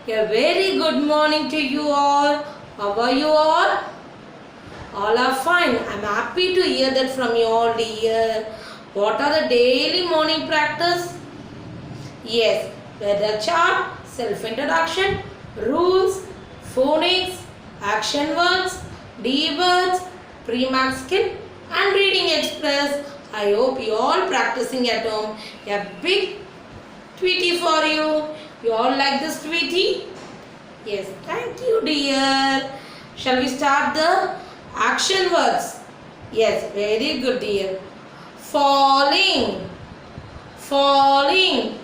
A very good morning to you all. How are you all? All are fine. I'm happy to hear that from you all, dear. What are the daily morning practice? Yes, weather chart, self-introduction, rules, phonics, action words, D words, pre-mark skill and reading express. I hope you all practicing at home. A big tweety for you. You all like this tweety? Yes, thank you, dear. Shall we start the action words? Yes, very good, dear. Falling, falling,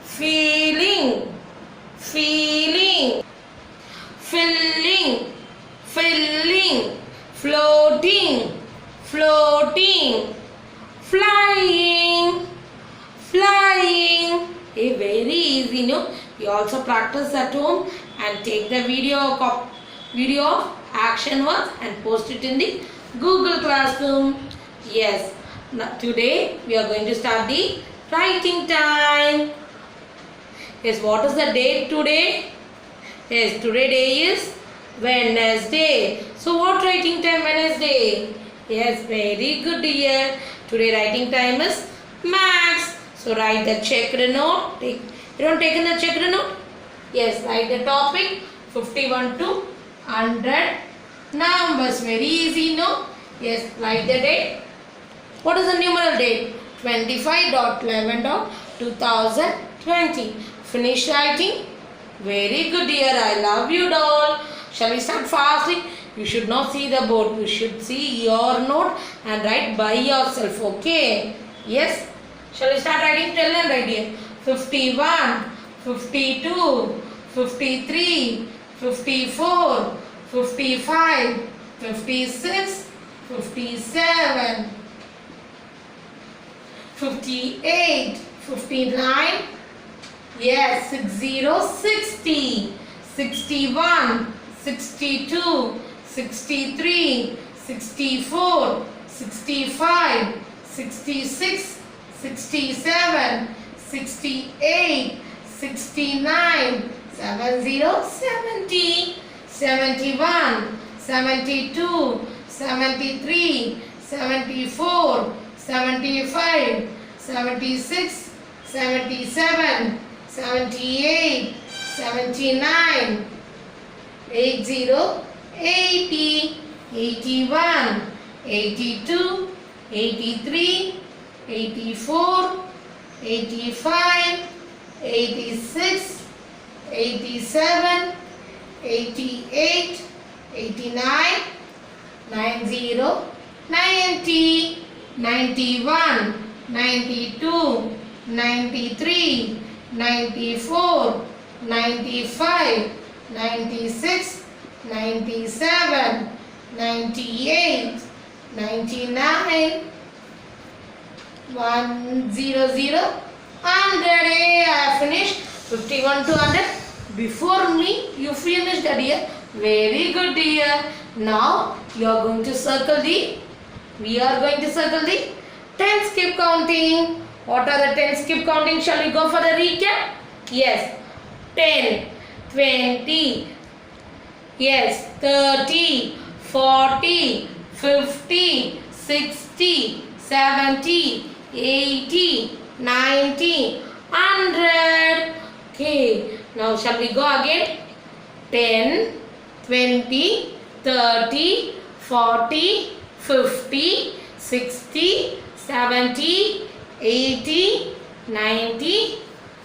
feeling, feeling, filling, filling, floating, floating, flying, flying. Hey, very easy, no? You also practice at home and take the video of action words and post it in the Google Classroom. Yes, now, today we are going to start the writing time. Yes, what is the date today? Yes, today day is Wednesday. So what writing time Wednesday? Yes, very good, dear. Today writing time is maths. So write the checked note. You don't take in the checked note? Yes, write the topic 51 to 100 numbers. Very easy, no? Yes, write the date. What is the numeral date? 25.11.2020. Finish writing? Very good, dear. I love you, doll. Shall we start fasting? You should not see the board. You should see your note and write by yourself. Okay? Yes? Shall we start writing? Tell them right here. 51, 52, 53, 54, 55, 56, 57, 58, 59. Yes, 60, 60, 61, 62, 63, 64, 65, 66, 67, 68, 69, 70, 70, 71, 72, 73, 74, 75, 76, 77, 78, 79, 80, 80, 81, 82, 83, 84, 85, 86, 87, 88, 89, 90, 90, 91, 92, 93, 94, 95, 96, 97, 98, 99, 100, 100. I have finished 51 to 100. Before me, you finished, dear. Very good, dear. Now, we are going to circle the 10 skip counting. What are the 10 skip counting? Shall we go for the recap? Yes. 10, 20, yes, 30, 40, 50, 60, 70, 80, 90, 100. Okay. Now shall we go again? 10, 20, 30, 40, 50, 60, 70, 80, 90,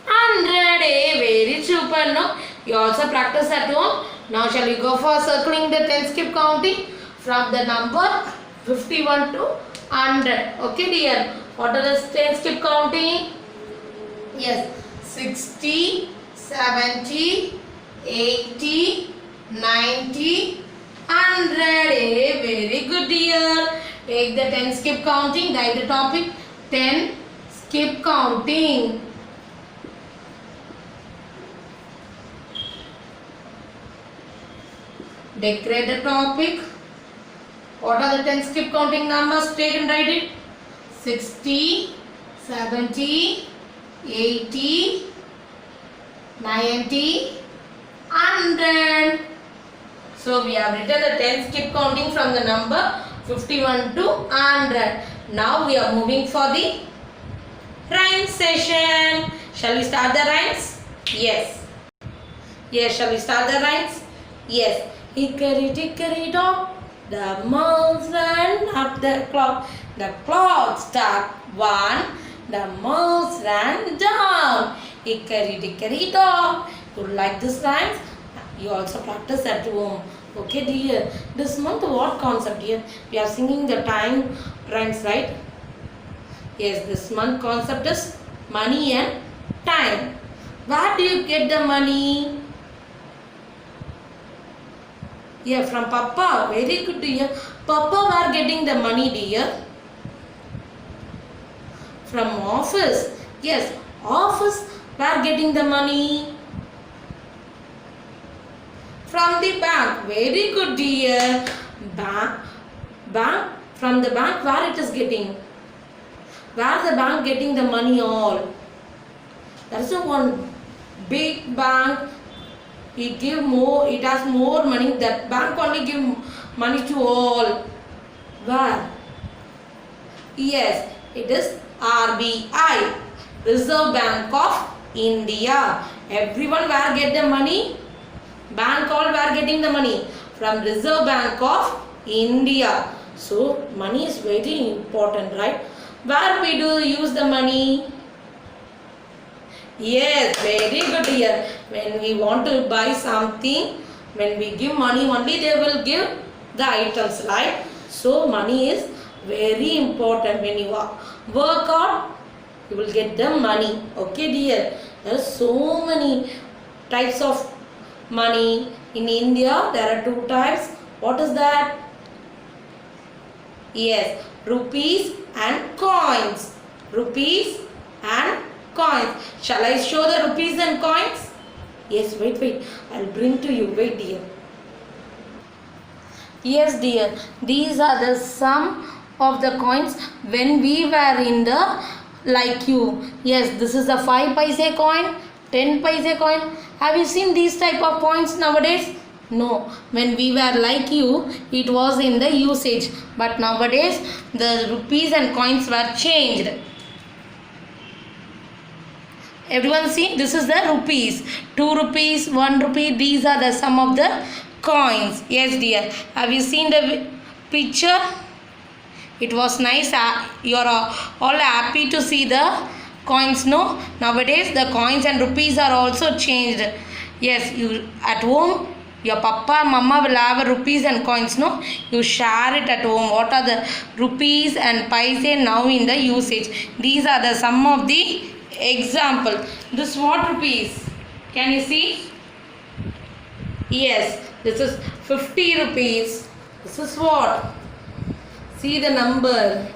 100. Very super, no? You also practice at home. Now shall we go for circling the 10 skip counting from the number 51 to 100. Okay, dear. What are the 10 skip counting? Yes. 60, 70, 80, 90, 100. Very good, dear. Take the 10 skip counting. Write the topic 10 skip counting. Decorate the topic. What are the 10 skip counting numbers? Take and write it. 60, 70, 80, 90, 100. So we have written the tens skip counting from the number 51 to 100. Now we are moving for the rhyme session. Shall we start the rhymes? Yes. Yes, shall we start the rhymes? Yes. Hickory dickory dock, the mouse ran up the clock. The clock struck 1, the mouse ran down. Hickory dickory dock. You like this rhymes? You also practice at home. Okay dear. This month what concept here? We are singing the time rhymes, right? Yes, this month concept is money and time. Where do you get the money? Yeah, from Papa. Very good dear. Papa, where getting the money dear? From office. Yes, office. Where getting the money? From the bank. Very good dear. Bank. From the bank, where it is getting? Where the bank getting the money all? There is a one big bank. It give more. It has more money. That bank only give money to all. Where? Yes, it is RBI, Reserve Bank of India. Everyone where get the money? Bank all where getting the money? From Reserve Bank of India. So money is very important, right? Where we do use the money? Yes, very good dear. When we want to buy something, when we give money only they will give the items, right? So money is very important. When you work hard, you will get the money. Okay dear. There are so many types of money. In India, there are two types. What is that? Yes, rupees and coins. Rupees and coins. Shall I show the rupees and coins? Yes, wait. I'll bring to you. Wait, dear. Yes, dear. These are the sum of the coins when we were in the like you. Yes, this is a 5 paise coin, 10 paise coin. Have you seen these type of coins nowadays? No. When we were like you, it was in the usage. But nowadays, the rupees and coins were changed. Everyone see, this is the rupees. 2 rupees, 1 rupee. These are the sum of the coins. Yes, dear. Have you seen the picture? It was nice. You are all happy to see the coins, no? Nowadays, the coins and rupees are also changed. Yes, you at home, your papa and mama will have rupees and coins, no? You share it at home. What are the rupees and paise now in the usage? These are the sum of the example. This what rupees? Can you see? Yes, this is 50 rupees. This is what? See the number.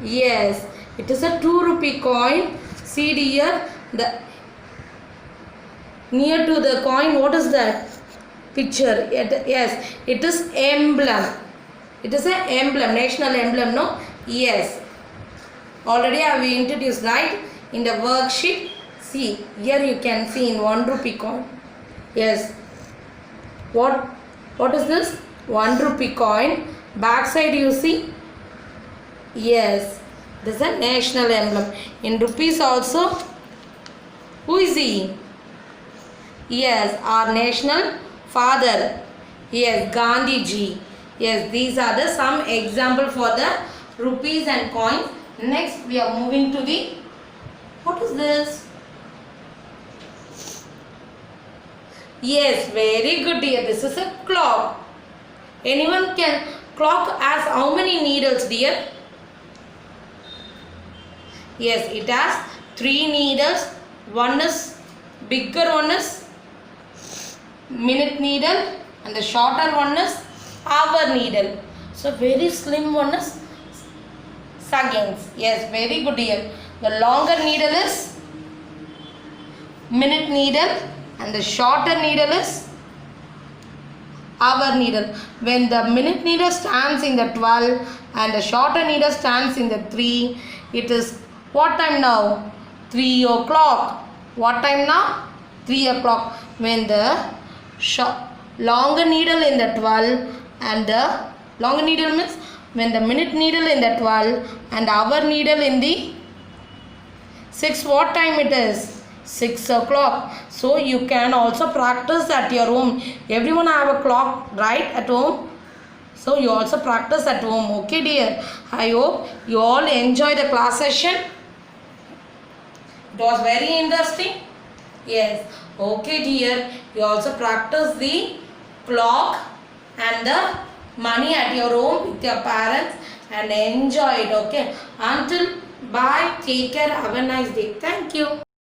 Yes, it is a 2 rupee coin. See dear, the near to the coin, what is that picture? Yes, it is emblem. It is an emblem, national emblem, no? Yes. Already I have introduced, right? In the worksheet. See, here you can see in 1 rupee coin. Yes. What is this? 1 rupee coin. Back side you see? Yes. This is a national emblem. In rupees also. Who is he? Yes, our national father. Yes, Gandhi ji. Yes, these are the some example for the rupees and coins. Next we are moving to the, what is this? Yes, very good dear. This is a clock. Anyone can, clock has how many needles dear? Yes, it has 3 needles. One is bigger, one is minute needle, and the shorter one is hour needle. So very slim one is seconds. Yes, very good dear. The longer needle is minute needle and the shorter needle is hour needle. When the minute needle stands in the 12 and the shorter needle stands in the 3, it is what time now? 3 o'clock. What time now? 3 o'clock. When the longer needle in the 12 and the longer needle means when the minute needle in the 12 and hour needle in the 6. What time it is? 6 o'clock. So you can also practice at your home. Everyone have a clock, right, at home? So you also practice at home. Okay dear. I hope you all enjoy the class session. It was very interesting. Yes. Okay dear. You also practice the clock and the money at your home with your parents and enjoy it. Okay. Until bye. Take care. Have a nice day. Thank you.